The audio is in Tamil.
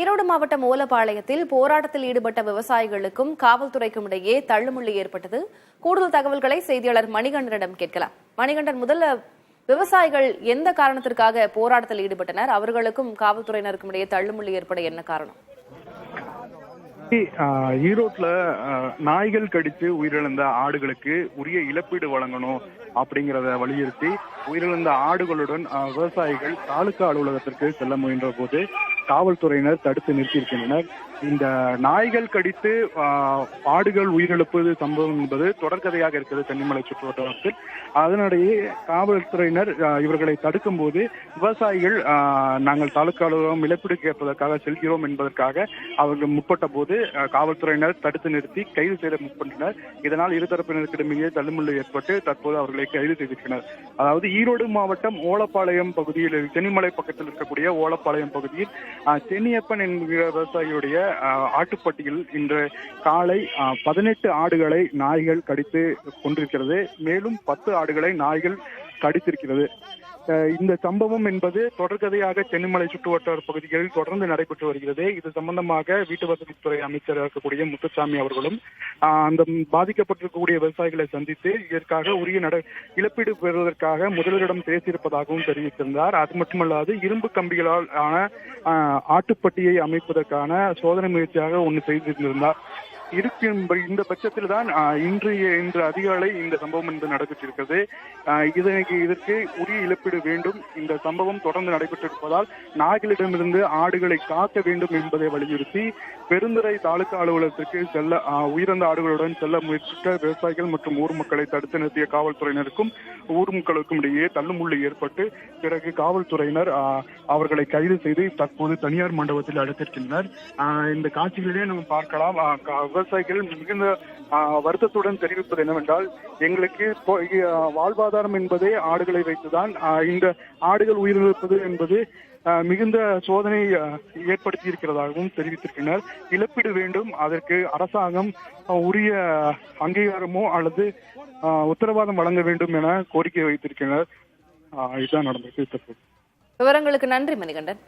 ஈரோடு மாவட்டம் ஓலப்பாளையத்தில் போராட்டத்தில் ஈடுபட்ட விவசாயிகளுக்கும் காவல்துறைக்கும் இடையே தள்ளுமுள்ளு ஏற்பட்டது. கூடுதல் தகவல்களை செய்தியாளர் மணிகண்டனிடம் கேட்கலாம். மணிகண்டன், முதல்ல விவசாயிகள் எந்த காரணத்திற்காக போராட்டத்தில் ஈடுபட்டனர்? அவர்களுக்கும் காவல்துறையினருக்கும் இடையே தள்ளுமுள்ளு ஏற்பட என்ன காரணம்? ஈரோட்ல நாய்கள் கடித்து உயிரிழந்த ஆடுகளுக்கு உரிய இழப்பீடு வழங்கணும் அப்படிங்கிறத வலியுறுத்தி உயிரிழந்த ஆடுகளுடன் விவசாயிகள் தாலுகா அலுவலகத்திற்கு செல்ல முயன்ற போது காவல்துறையினர் தடுத்து நிறுத்தியிருக்கின்றனர். இந்த நாய்கள் கடித்து ஆடுகள் உயிரிழப்பது சம்பவம் என்பது தொடர்கதையாக இருக்கிறது தென்னிமலை சுற்றுவட்டாரத்தில். அதனிடையே காவல்துறையினர் இவர்களை தடுக்கும் போது விவசாயிகள் நாங்கள் தாலுகா அலுவலகம் இழப்பீடு கேட்பதற்காக செல்கிறோம் என்பதற்காக அவர்கள் முற்பட்ட போது காவல்துறையினர் தடுத்து நிறுத்தி கைது செய்த முற்பட்டனர். இதனால் இருதரப்பினருக்கிடையே தள்ளுமுள்ளு ஏற்பட்டு தற்போது அவர்களை கைது செய்திருக்கிறார். அதாவது ஈரோடு மாவட்டம் ஓலப்பாளையம் பகுதியில் தென்னிமலை பக்கத்தில் இருக்கக்கூடிய ஓலப்பாளையம் பகுதியில் சென்னியப்பன் என்கிற விவசாயியுடைய ஆட்டுப்பட்டியில் இன்று காலை 18 ஆடுகளை நாய்கள் கடித்து கொண்டிருக்கிறது. மேலும் 10 ஆடுகளை நாய்கள் கடித்திருக்கிறது. இந்த சம்பவம் என்பது தொடர்கதையாக சென்னிமலை சுற்றுவட்டார பகுதிகளில் தொடர்ந்து நடைபெற்று வருகிறது. இது சம்பந்தமாக வீட்டு வசதித்துறை அமைச்சர் இருக்கக்கூடிய முத்துசாமி அவர்களும் அந்த பாதிக்கப்பட்டிருக்கக்கூடிய விவசாயிகளை சந்தித்து இதற்காக உரிய இழப்பீடு பெறுவதற்காக முதல்வரிடம் பேசியிருப்பதாகவும் தெரிவித்திருந்தார். அது மட்டுமல்லாது இரும்பு கம்பிகளால் ஆன ஆட்டுப்பட்டியை அமைப்பதற்கான சோதனை முயற்சியாக ஒன்று செய்திருந்தார். இந்த பட்சத்தில் தான் இன்று அதிகாலை இந்த சம்பவம் என்பது நடைபெற்றிருக்கிறது. இதற்கு உரிய இழப்பீடு வேண்டும். இந்த சம்பவம் தொடர்ந்து நடைபெற்றிருப்பதால் நாய்களிடமிருந்து ஆடுகளை காக்க வேண்டும் என்பதை வலியுறுத்தி பெருந்துறை தாலுகா அலுவலகத்திற்கு செல்ல உயிரிழந்த ஆடுகளுடன் செல்ல முயற்சித்த விவசாயிகள் மற்றும் ஊர் மக்களை தடுத்து நிறுத்திய காவல்துறையினருக்கும் ஊர் மக்களுக்கும் இடையே தள்ளுமுள்ளு ஏற்பட்டு பிறகு காவல்துறையினர் அவர்களை கைது செய்து தற்போது தனியார் மண்டபத்தில் அடைத்திருக்கின்றனர். இந்த காட்சிகளிலே நம்ம பார்க்கலாம். விவசாயிகள் மிகுந்த வருத்தத்துடன் தெரிவிப்பது என்னவென்றால், எங்களுக்கு வாழ்வாதாரம் என்பதே ஆடுகளை வைத்துதான். இந்த ஆடுகள் உயிரிழப்பது என்பது மிகுந்த சோதனை ஏற்படுத்தி இருக்கிறதாகவும் தெரிவித்திருக்கின்றனர். இழப்பீடு வேண்டும், அதற்கு அரசாங்கம் உரிய அங்கீகாரமோ அல்லது உத்தரவாதம் வழங்க வேண்டும் என கோரிக்கை வைத்திருக்கின்றனர். இதுதான் நடந்திருக்கு. விவரங்களுக்கு நன்றி மணிகண்டன்.